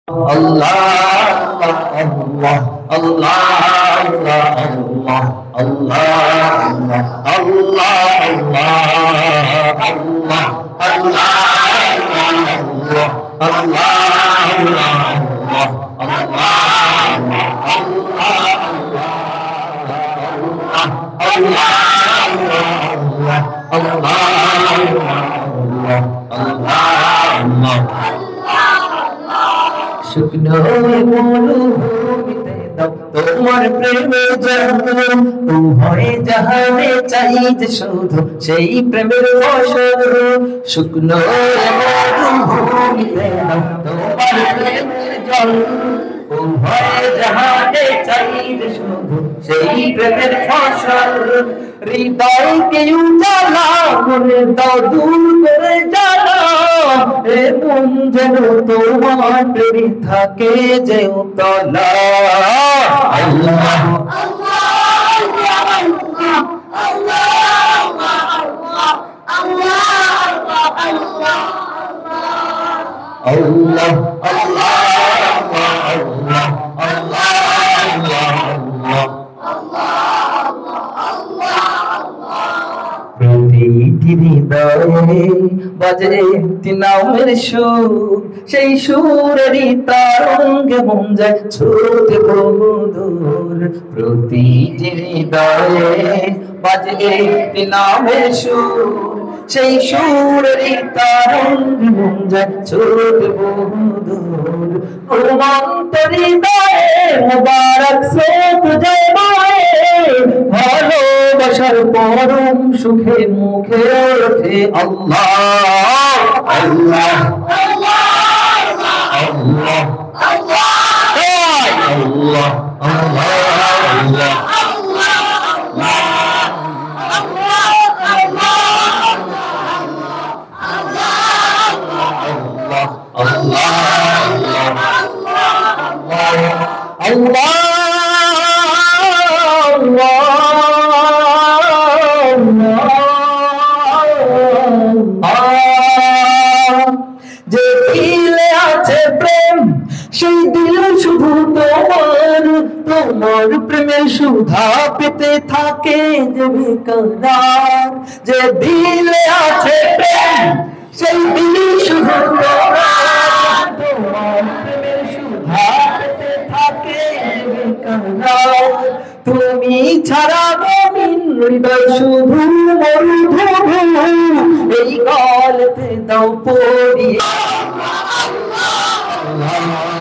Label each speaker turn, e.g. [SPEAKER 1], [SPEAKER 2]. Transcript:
[SPEAKER 1] Allah, Allah, Allah, Allah, Allah, শুকনো মরুভূমিতে দাও তোমার প্রেমে জন্ম উভয় জাহানে চাই যে শুধু সেই প্রেমের ফসল শুকনো মরুভূমিতে দাও তোমার প্রেমের জন্ম উভয় জাহানে চাই যে শুধু সেই প্রেমের ফসল হৃদয়কে উজালা করে দাও দূর করে জ্বালা এমন যেন তোমার প্রেমে থাকে যে উতলা আল্লাহ আল্লাহ প্রতিটি হৃদয়ে বাজে একটি নামের সুর সেই সুরেরই তরঙ্গে মন যায় ছুটে বহুদূর প্রতিটি হৃদয়ে বাজে একটি নামের সুর সেই সুরেরই তরঙ্গে মন যায় ছুটে বহুদূর ঘুমন্ত হৃদয়ে মুবারক স্রোত যায় বয়ে ভালোবাসার পরম সুখে মুখে ওঠে আল্লাহ আল্লাহ আল্লাহ আল্লাহ আল্লাহ আল্লাহ আল্লাহ যে দিলে আছে প্রেম সেই দিল শুধু তোমার তোমার প্রেমের সুধা পেতে থাকে যে বেকরার যে দিলে আছে প্রেম সেই দিল শুধু তোমার তোমার প্রেমের সুধা পেতে থাকে যে বেকরার তুমি ছাড়া মমিন হৃদয় শুধু মরুভূমি এই গল্পে দাও পড়িয়ে